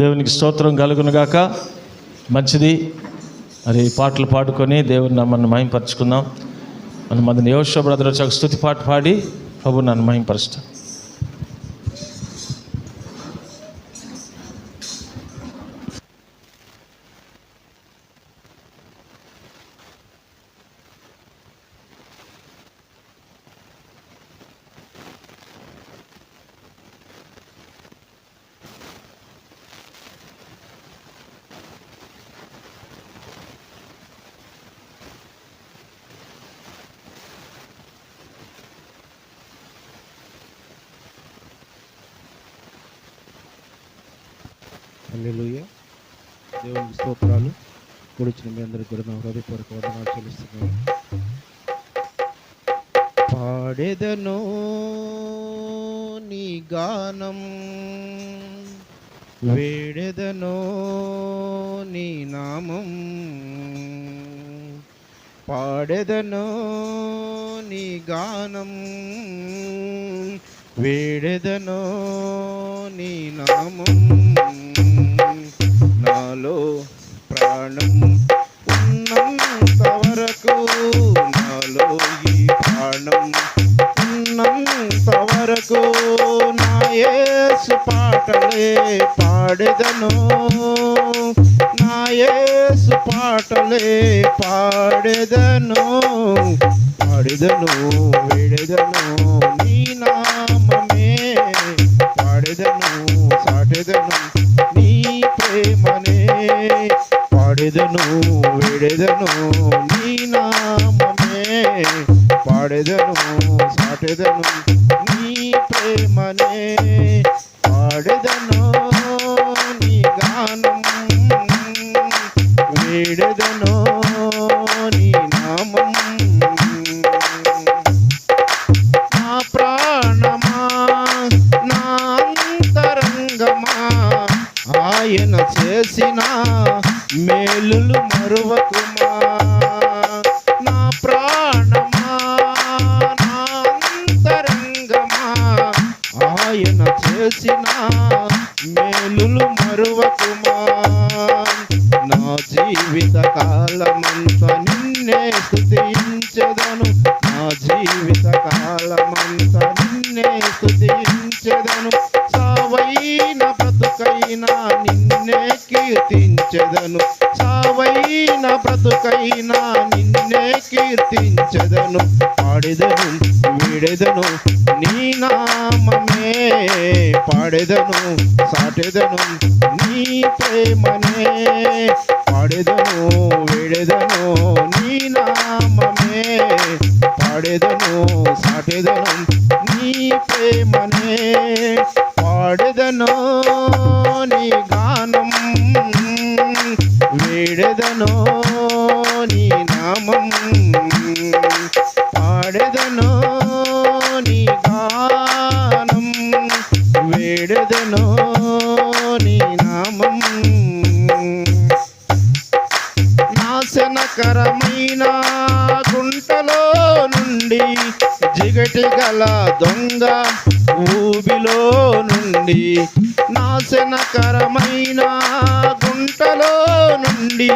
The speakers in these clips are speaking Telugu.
దేవునికి స్తోత్రం కలుగునుగాక. మంచిది. మరి పాటలు పాడుకొని దేవుని నన్ను మహింపరచుకుందాం. మన యోషువ బ్రదర్ ఒక స్తుతి పాట పాడి ప్రభు నన్ను మహింపరుస్తాం. హల్లెలూయా. దేవునికి స్తోత్రాలు. కూడిచిన మీ అందరికీ కూడా నా హృదయపూర్వక వందనాలు చెల్లిస్తున్నాను. పాడెదను నీ గానం, వేడెదను నీ నామం, పాడెదను నీ గానం, వేడెదను నీ నామం. నాలో ప్రాణం ఉన్నంత వరకు, నాలో ఈ ప్రాణం ఉన్నంత వరకు నా యేసు పాటలే పాడెదను, నా యేసు పాటలే పాడెదను, పాడెదను వేడెదను నీ నామమే, పాడెదను సాటెదను నీ ప్రేమనే, పాడెదను వేడెదను నీ నామమే, పాడెదను సాటెదను నీ ప్రేమనే, పాడెదను నీ గానం, వేడెదను నీ నామం. నా ప్రాణమా నా అంతరంగమా ఆయన చేసిన మేలులు మరువకుమా, నా ప్రాణమా నా అంతరంగమా ఆయన చేసిన మేలులు మరువకుమా, నా జీవిత కాలమంతా నిన్నే స్తుతించెదను, నా జీవిత కాలమంతా నిన్నే స్తుతించెదను, సావైన బ్రతుకైనా నిన్నే కీర్తించెదను, సావైన బ్రతుకైనా నిన్నే కీర్తించెదను, పాడెదను వీడెదను నీ నామమే, పాడెదను సాటెదను నీ ప్రేమనే, పాడెదను వీడెదను నీ నామమే, పాడెదను సాటెదను నీ ప్రేమనే, పాడెదను నీ గానం, వేడెదను నీ నామం, పాడెదను నీ గానం, వేడెదను నీ నామం. నాశనకరమైన గుంటలో నుండి, జిగటి గల దొంగ ఊబిలో నుండి, నాశనకరమైన గుంటలో నుండి,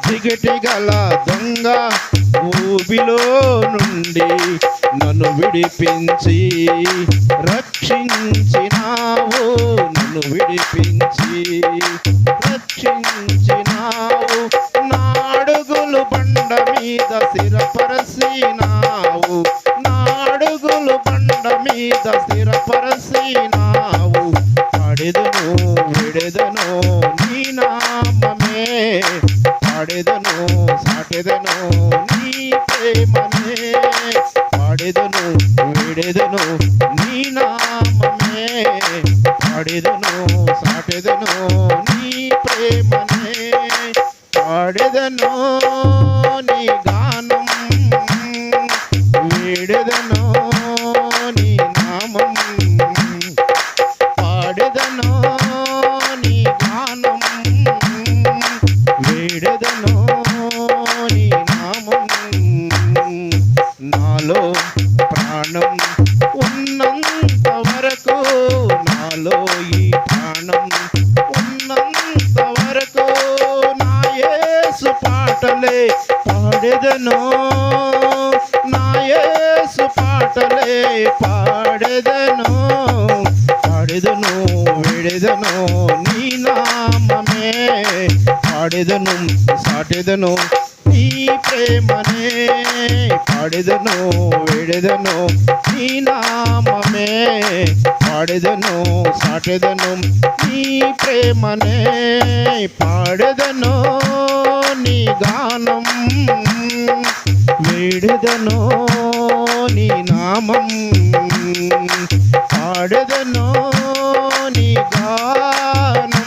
జిగటి గల దొంగ ఊబిలో నుండి నన్ను విడిపించి రక్షించినావు, నన్ను విడిపించి రక్షించినావు, నా అడుగులు బండ మీద స్థిరపరచినావు, నా అడుగులు బండ మీద స్థిరపరచినావు, పాడెదను విడెదను నీ నామమే, పాడెదను సాటెదను నీ ప్రేమనే, పాడెదను విడెదను నీ నామమే, పాడెదను సాటెదను నీ ప్రేమనే, పాడెదను నీ గానం, వేడెదను నీ నామం, పాడెదను నీ గానం, వేడెదను నీ నామం. నాలో ప్రాణం ఉన్నంత వరకు, నాలో ఈ ప్రాణం ఉన్న పాడెదను నా యేసు పాటలే పాడెదను పాడెదను వేడెదను నీ నామమే పాడెదను సాటెదను నీ ప్రేమనే పాడెదను వేడెదను నీ నామమే పాడెదను సాటెదను నీ ప్రేమనే పాడెదను నీ గానం వేడెదను నీ నామం పాడెదను నీ గానం